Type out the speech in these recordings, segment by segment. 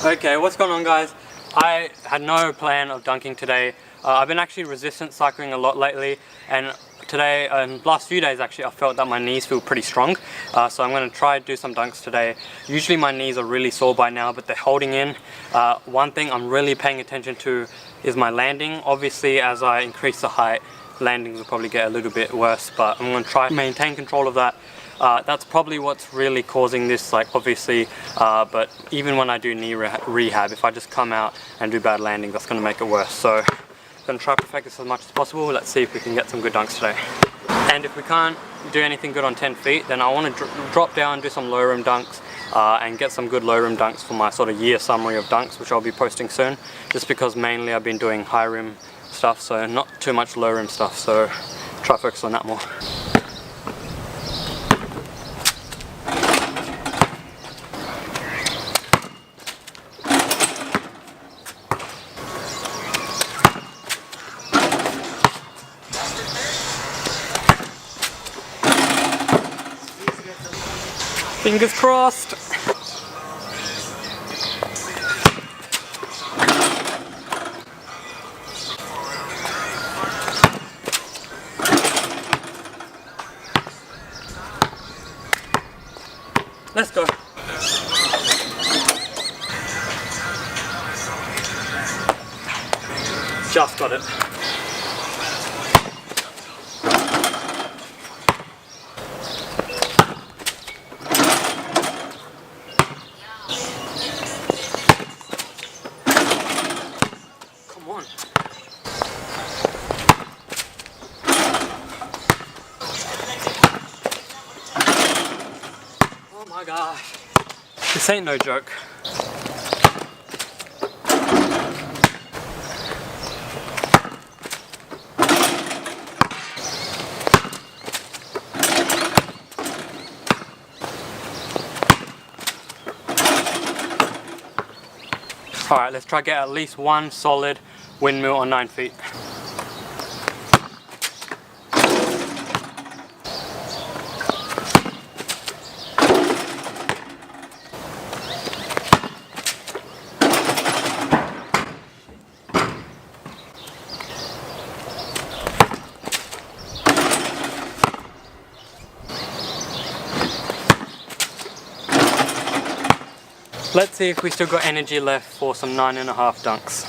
Okay, what's going on, guys? I had no plan of dunking today. I've been actually resistance cycling a lot lately, and today and last few days actually I felt that my knees feel pretty strong, so I'm going to try to do some dunks today. Usually my knees are really sore by now, but they're holding in. One thing I'm really paying attention to is my landing. Obviously as I increase the height, landings will probably get a little bit worse, but I'm going to try to maintain control of that. That's probably what's really causing this, like, obviously, but even when I do knee rehab, if I just come out and do bad landing, that's going to make it worse. So I'm going to try to perfect this as much as possible. Let's see if we can get some good dunks today. And if we can't do anything good on 10 feet, then I want to drop down, do some low rim dunks, and get some good low rim dunks for my sort of year summary of dunks, which I'll be posting soon, just because mainly I've been doing high rim stuff, so not too much low rim stuff, so try to focus on that more. Fingers crossed. Let's go. Just got it. Come on. Oh my gosh. This ain't no joke. Alright, let's try to get at least one solid windmill on 9 feet. Let's see if we still got energy left for some 9.5 dunks.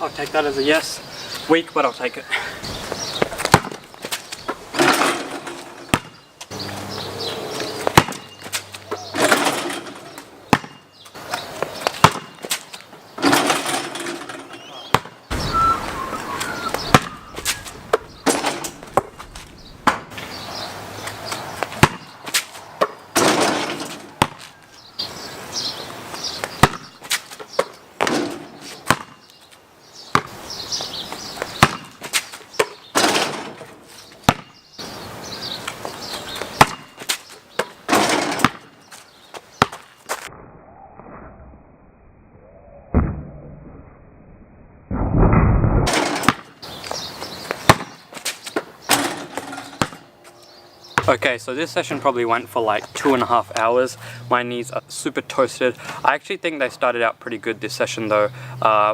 I'll take that as a yes. Weak, but I'll take it. Okay, so this session probably went for like 2.5 hours. My knees are super toasted. I actually think they started out pretty good this session though.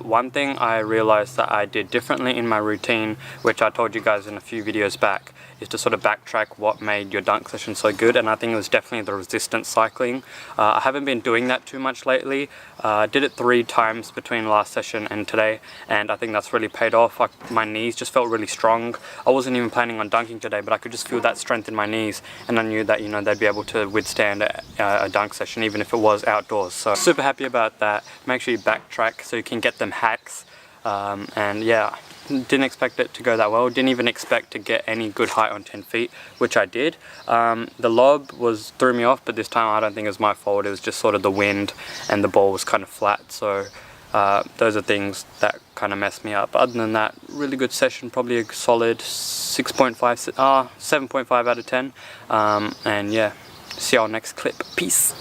One thing I realized that I did differently in my routine, which I told you guys in a few videos back, is to sort of backtrack what made your dunk session so good, and I think it was definitely the resistance cycling. I haven't been doing that too much lately. I did it 3 times between last session and today, and I think that's really paid off. My knees just felt really strong. I wasn't even planning on dunking today, but I could just feel that strength in my knees, and I knew that, you know, they'd be able to withstand a dunk session even if it was outdoors. So super happy about that. Make sure you backtrack so you can get them hacks, and yeah, didn't expect it to go that well. Didn't even expect to get any good height on 10 feet, which I did. The lob threw me off, but this time I don't think it was my fault. It was just sort of the wind and the ball was kind of flat. So Those are things that kind of messed me up. But other than that, really good session, probably a solid 7.5 out of 10. And yeah, see y'all next clip. Peace.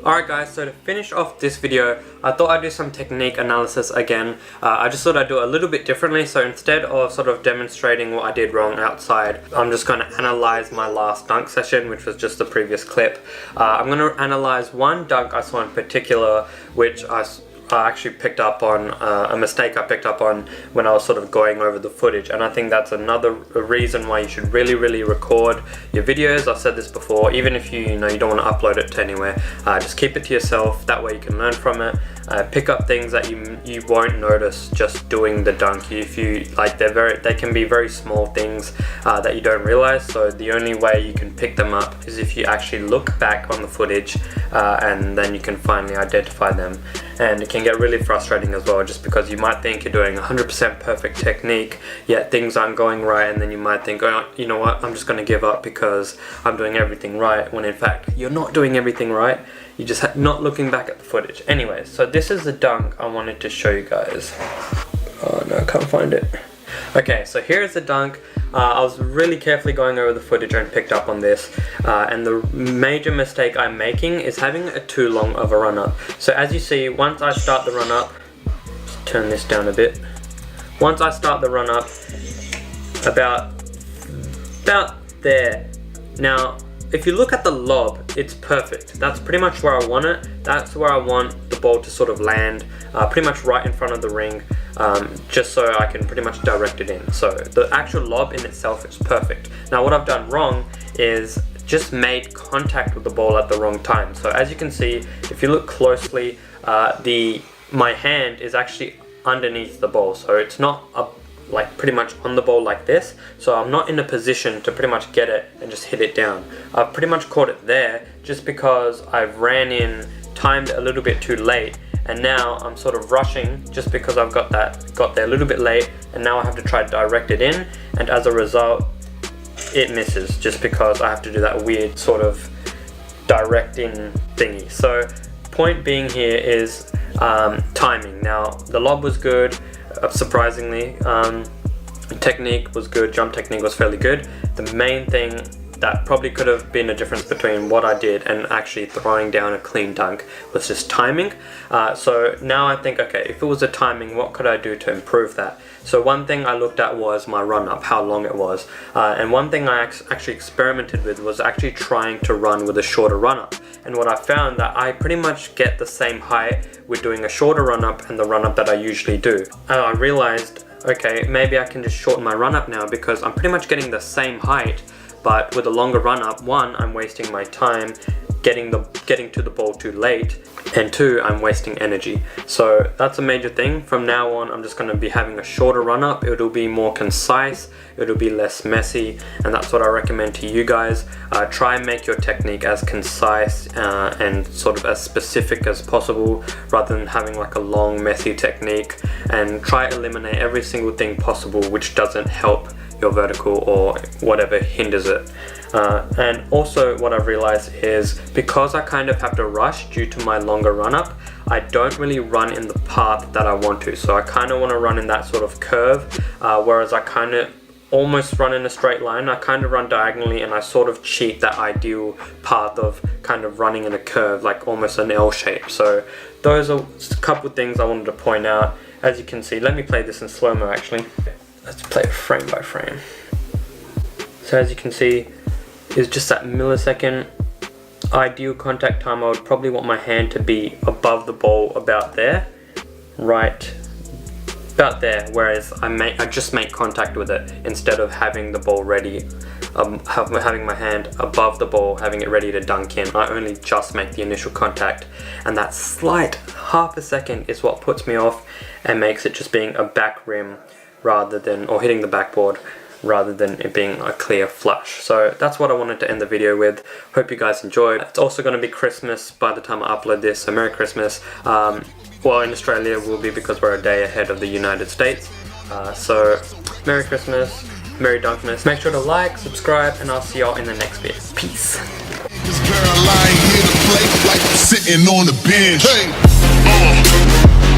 Alright guys, so to finish off this video, I thought I'd do some technique analysis again. I just thought I'd do it a little bit differently, so instead of sort of demonstrating what I did wrong outside, I'm just going to analyze my last dunk session, which was just the previous clip. I'm going to analyze one dunk I saw in particular, which I actually picked up on, a mistake I picked up on when I was sort of going over the footage, and I think that's another reason why you should really record your videos. I've said this before, even if you know you don't want to upload it to anywhere, just keep it to yourself, that way you can learn from it. Pick up things that you won't notice just doing the dunk. If you like, they can be very small things that you don't realize, so the only way you can pick them up is if you actually look back on the footage, and then you can finally identify them. And it can get really frustrating as well, just because you might think you're doing 100% perfect technique, yet things aren't going right, and then you might think, oh, you know what, I'm just going to give up because I'm doing everything right, when in fact you're not doing everything right, you're just not looking back at the footage. Anyways, so this is the dunk I wanted to show you guys. Oh no, I can't find it. Okay, so here's the dunk. I was really carefully going over the footage and picked up on this, and the major mistake I'm making is having a too long of a run up. So as you see, once I start the run up, turn this down a bit. Once I start the run up, about there. Now, if you look at the lob, it's perfect. That's pretty much where I want it. That's where I want the ball to sort of land, pretty much right in front of the ring, just so I can pretty much direct it in. So the actual lob in itself is perfect. Now what I've done wrong is just made contact with the ball at the wrong time. So as you can see, if you look closely, my hand is actually underneath the ball, so it's not like pretty much on the ball like this, so I'm not in a position to pretty much get it and just hit it down. I've pretty much caught it there just because I ran in, timed a little bit too late, and now I'm sort of rushing just because I've got there a little bit late, and now I have to try to direct it in, and as a result it misses just because I have to do that weird sort of directing thingy. So point being here is timing. Now the lob was good, surprisingly. Technique was good, jump technique was fairly good. The main thing that probably could have been a difference between what I did and actually throwing down a clean dunk was just timing. So now I think, okay, if it was a timing, what could I do to improve that? So one thing I looked at was my run up, how long it was. And one thing I actually experimented with was actually trying to run with a shorter run up. And what I found that I pretty much get the same height with doing a shorter run up and the run up that I usually do. And I realized, okay, maybe I can just shorten my run up now because I'm pretty much getting the same height, but with a longer run up. One, I'm wasting my time getting to the ball too late, and two, I'm wasting energy. So that's a major thing. From now on, I'm just going to be having a shorter run up. It'll be more concise, it'll be less messy, and that's what I recommend to you guys. Try and make your technique as concise and sort of as specific as possible, rather than having like a long messy technique, and try to eliminate every single thing possible which doesn't help your vertical or whatever hinders it. And also what I've realized is, because I kind of have to rush due to my longer run up, I don't really run in the path that I want to. So I kind of want to run in that sort of curve, whereas I kind of almost run in a straight line. I kind of run diagonally, and I sort of cheat that ideal path of kind of running in a curve, like almost an L shape. So those are a couple of things I wanted to point out. As you can see, let me play this in slow-mo actually. Let's play it frame by frame. So as you can see, it's just that millisecond ideal contact time. I would probably want my hand to be above the ball, about there, right about there, whereas I just make contact with it instead of having the ball ready, having my hand above the ball, having it ready to dunk in. I only just make the initial contact, and that slight half a second is what puts me off and makes it just being a back rim rather than, or hitting the backboard rather than it being a clear flush. So that's what I wanted to end the video with. Hope you guys enjoyed. It's also going to be Christmas by the time I upload this, so Merry Christmas. Well, in Australia it will be, because we're a day ahead of the United States. So Merry Christmas, Merry Dunkmas. Make sure to like, subscribe, and I'll see y'all in the next video. Peace. sitting on the bench. Hey.